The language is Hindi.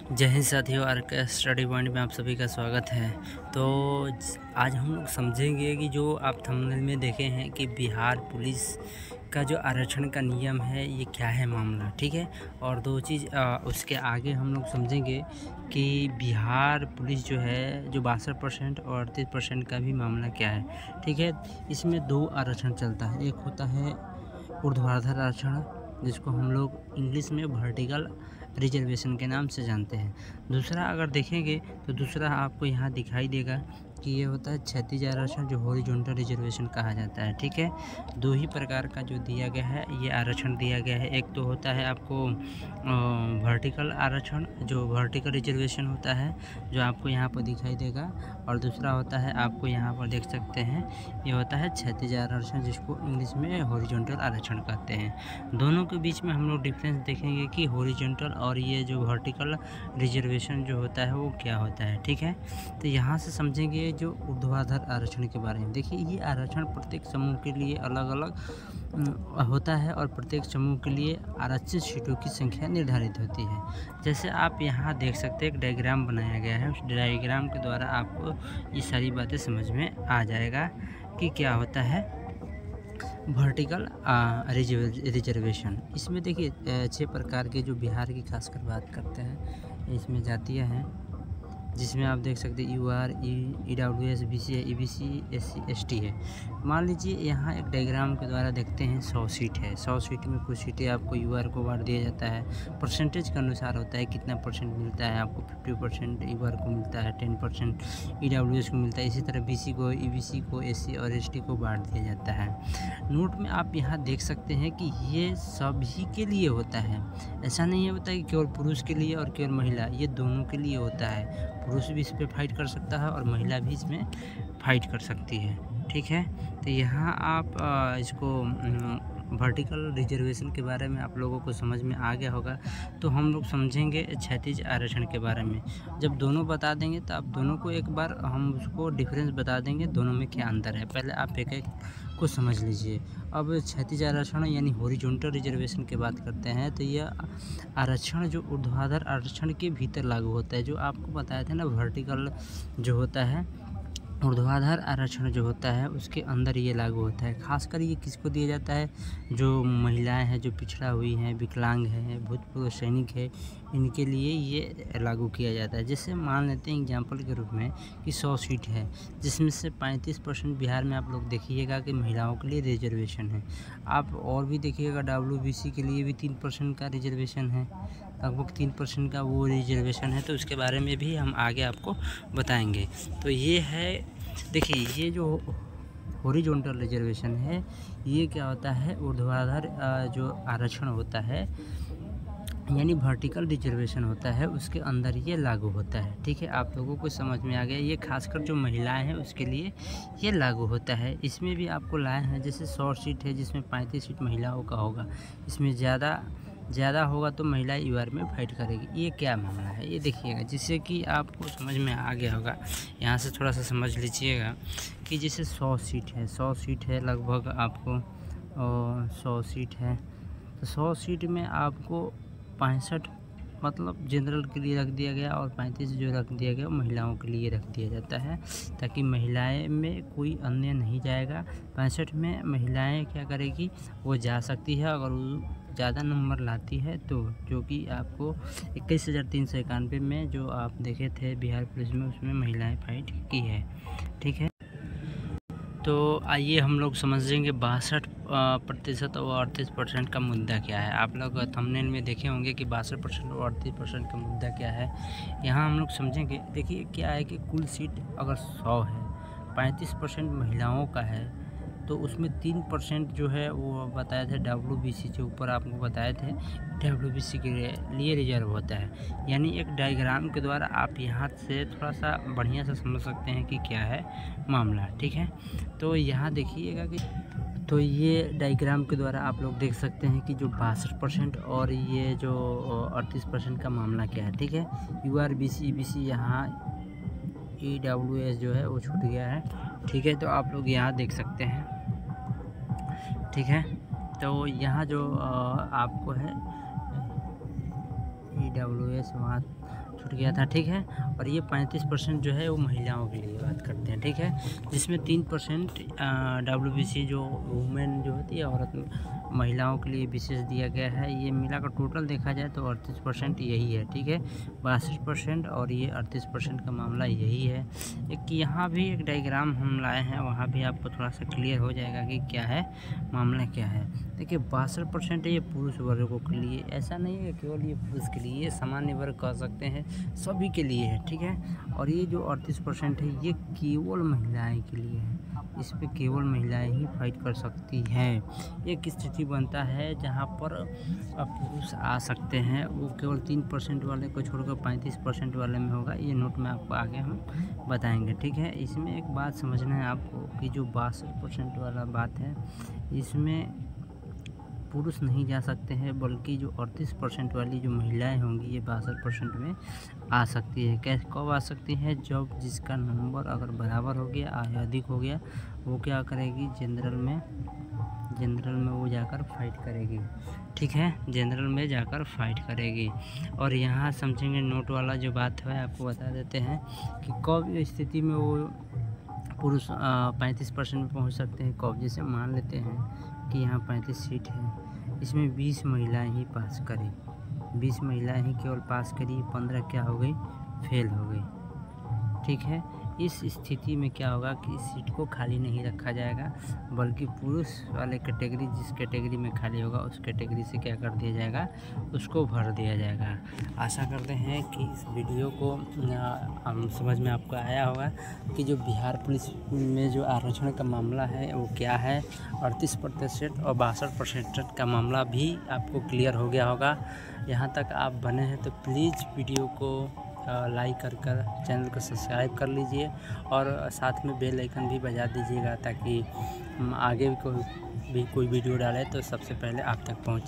जय हिंद साथियों, आर के स्टडी पॉइंट में आप सभी का स्वागत है। तो आज हम लोग समझेंगे कि जो आप थंबनेल में देखे हैं कि बिहार पुलिस का जो आरक्षण का नियम है ये क्या है मामला, ठीक है। और दो चीज़ उसके आगे हम लोग समझेंगे कि बिहार पुलिस जो है जो 62% और 38% का भी मामला क्या है, ठीक है। इसमें दो आरक्षण चलता है, एक होता है ऊर्ध्वाधर आरक्षण जिसको हम लोग इंग्लिश में वर्टिकल रिजर्वेशन के नाम से जानते हैं। दूसरा अगर देखेंगे तो दूसरा आपको यहाँ दिखाई देगा कि ये होता है क्षैतिज आरक्षण जो हॉरिजॉन्टल रिजर्वेशन कहा जाता है, ठीक है। दो ही प्रकार का जो दिया गया है ये आरक्षण दिया गया है। एक तो होता है आपको वर्टिकल आरक्षण जो वर्टिकल रिजर्वेशन होता है जो आपको यहाँ पर दिखाई देगा, और दूसरा होता है आपको यहाँ पर देख सकते हैं ये होता है क्षैतिज आरक्षण जिसको इंग्लिश में हॉरिजॉन्टल आरक्षण कहते हैं। दोनों के बीच में हम लोग डिफरेंस देखेंगे कि हॉरिजॉन्टल और ये जो वर्टिकल रिजर्वेशन जो होता है वो क्या होता है, ठीक है। तो यहाँ से समझेंगे जो ऊर्ध्वाधर आरक्षण के बारे में। देखिए ये आरक्षण प्रत्येक समूह के लिए अलग अलग होता है और प्रत्येक समूह के लिए आरक्षित सीटों की संख्या निर्धारित होती है। जैसे आप यहाँ देख सकते हैं एक डायग्राम बनाया गया है, उस डायग्राम के द्वारा आपको ये सारी बातें समझ में आ जाएगा कि क्या होता है वर्टिकल रिजर्वेशन। इसमें देखिए 6 प्रकार के जो बिहार की खासकर बात करते हैं इसमें जातियाँ हैं, जिसमें आप देख सकते हैं UR, EWS, BC है, EBC, SC, ST है। मान लीजिए यहाँ एक डायग्राम के द्वारा देखते हैं 100 सीट है। 100 सीट में कुछ सीटें आपको UR को बांट दिया जाता है, परसेंटेज के अनुसार होता है कितना परसेंट मिलता है आपको। 50% UR को मिलता है, 10% EWS को मिलता है। इसी तरह BC को, EBC को, SC और ST को बांट दिया जाता है। नोट में आप यहाँ देख सकते हैं कि ये सभी के लिए होता है, ऐसा नहीं होता है कि केवल पुरुष के लिए और केवल महिला, ये दोनों के लिए होता है। पुरुष भी इस पे फाइट कर सकता है और महिला भी इसमें फाइट कर सकती है, ठीक है। तो यहाँ आप इसको वर्टिकल रिजर्वेशन के बारे में आप लोगों को समझ में आ गया होगा। तो हम लोग समझेंगे क्षैतिज आरक्षण के बारे में। जब दोनों बता देंगे तो आप दोनों को एक बार हम उसको डिफरेंस बता देंगे दोनों में क्या अंतर है। पहले आप एक एक को समझ लीजिए। अब क्षैतिज आरक्षण यानी हॉरिजॉन्टल रिजर्वेशन की बात करते हैं तो यह आरक्षण जो ऊर्ध्वाधर आरक्षण के भीतर लागू होता है। जो आपको बताया था ना वर्टिकल जो होता है, ऊर्ध्वाधर आरक्षण जो होता है उसके अंदर ये लागू होता है। खासकर ये किसको दिया जाता है, जो महिलाएं हैं, जो पिछड़ा हुई हैं, विकलांग हैं, भूतपूर्व सैनिक है, इनके लिए ये लागू किया जाता है। जैसे मान लेते हैं एग्जांपल के रूप में कि 100 सीट है जिसमें से 35% बिहार में आप लोग देखिएगा कि महिलाओं के लिए रिजर्वेशन है। आप और भी देखिएगा WBC के लिए भी 3% का रिजर्वेशन है, लगभग 3% का वो रिजर्वेशन है। तो उसके बारे में भी हम आगे आपको बताएंगे। तो ये है, देखिए ये जो हॉरिजॉन्टल रिजर्वेशन है ये क्या होता है, ऊर्ध्वाधर जो आरक्षण होता है यानी वर्टिकल रिजर्वेशन होता है उसके अंदर ये लागू होता है, ठीक है। आप लोगों को समझ में आ गया। ये खासकर जो महिलाएं हैं उसके लिए ये लागू होता है। इसमें भी आपको लाए हैं, जैसे 100 सीट है जिसमें 35 सीट महिलाओं का होगा, इसमें ज़्यादा होगा तो महिला UR में फाइट करेगी। ये क्या मामला है ये देखिएगा, जिससे कि आपको समझ में आ गया होगा। यहाँ से थोड़ा सा समझ लीजिएगा कि जैसे 100 सीट है लगभग आपको, 100 सीट है तो 100 सीट में आपको 65 मतलब जनरल के लिए रख दिया गया और 35 जो रख दिया गया वो महिलाओं के लिए रख दिया जाता है, ताकि महिलाएं में कोई अन्य नहीं जाएगा। 65 में महिलाएं क्या करेगी, वो जा सकती है अगर वो ज़्यादा नंबर लाती है तो, जो कि आपको 21,391 में जो आप देखे थे बिहार पुलिस में उसमें महिलाएं फाइट की है, ठीक है। तो आइए हम लोग समझेंगे 62% और 38% का मुद्दा क्या है। आप लोग थंबनेल में देखे होंगे कि 62% और 38% का मुद्दा क्या है। यहाँ हम लोग समझेंगे। देखिए क्या है कि कुल सीट अगर 100 है, 35% महिलाओं का है तो उसमें 3% जो है वो बताए थे WBC जो ऊपर आपको बताए थे WBC के लिए रिजर्व होता है। यानी एक डायग्राम के द्वारा आप यहाँ से थोड़ा सा बढ़िया से समझ सकते हैं कि क्या है मामला, ठीक है। तो यहाँ देखिएगा कि तो ये डायग्राम के द्वारा आप लोग देख सकते हैं कि जो 62% और ये जो 38% का मामला क्या है, ठीक है। UR, BC, EBC, यहाँ EWS जो है वो छूट गया है, ठीक है। तो आप लोग यहाँ देख सकते हैं, ठीक है। तो यहाँ जो आपको है EWS वहाँ छूट गया था, ठीक है। और ये 35% जो है वो महिलाओं के लिए बात करते हैं, ठीक है, जिसमें 3% WBC जो वुमेन जो होती है औरत महिलाओं के लिए विशेष दिया गया है। ये मिलाकर टोटल देखा जाए तो 38% यही है, ठीक है। 62% और ये 38% का मामला यही है। एक यहाँ भी एक डायग्राम हम लाए हैं, वहाँ भी आपको थोड़ा सा क्लियर हो जाएगा कि क्या है मामला क्या है। देखिए 62% ये पुरुष वर्गों के लिए, ऐसा नहीं है केवल ये पुरुष के लिए, ये सामान्य वर्ग कह सकते हैं, सभी के लिए है, ठीक है। और ये जो 38% है ये केवल महिलाएं के लिए है, इस पे केवल महिलाएं ही फाइट कर सकती हैं। एक स्थिति बनता है जहाँ पर पुरुष आ सकते हैं, वो केवल 3% वाले को छोड़कर 35% वाले में होगा। ये नोट में आपको आगे हम बताएंगे, ठीक है। इसमें एक बात समझना है आपको कि जो 62% वाला बात है, इसमें पुरुष नहीं जा सकते हैं, बल्कि जो 38% वाली जो महिलाएं होंगी ये 62% में आ सकती है। कैसे कब आ सकती है? जब जिसका नंबर अगर बराबर हो गया या अधिक हो गया, वो क्या करेगी, जनरल में वो जाकर फाइट करेगी, ठीक है, जनरल में जाकर फाइट करेगी। और यहाँ समझेंगे नोट वाला जो बात है, आपको बता देते हैं कि कब स्थिति में वो पुरुष 35% में पहुँच सकते हैं। कब? जैसे मान लेते हैं कि यहाँ 35 सीट है, इसमें 20 महिलाएं ही पास करी, 20 महिलाएं ही केवल पास करी, 15 क्या हो गई, फेल हो गई, ठीक है। इस स्थिति में क्या होगा कि इस सीट को खाली नहीं रखा जाएगा, बल्कि पुरुष वाले कैटेगरी जिस कैटेगरी में खाली होगा उस कैटेगरी से क्या कर दिया जाएगा, उसको भर दिया जाएगा। आशा करते हैं कि इस वीडियो को हम समझ में आपको आया होगा कि जो बिहार पुलिस में जो आरक्षण का मामला है वो क्या है। 38% और 62% का मामला भी आपको क्लियर हो गया होगा। यहाँ तक आप बने हैं तो प्लीज़ वीडियो को लाइक कर चैनल को सब्सक्राइब कर लीजिए और साथ में बेल आइकन भी बजा दीजिएगा, ताकि हम आगे भी कोई वीडियो डालें तो सबसे पहले आप तक पहुँचे।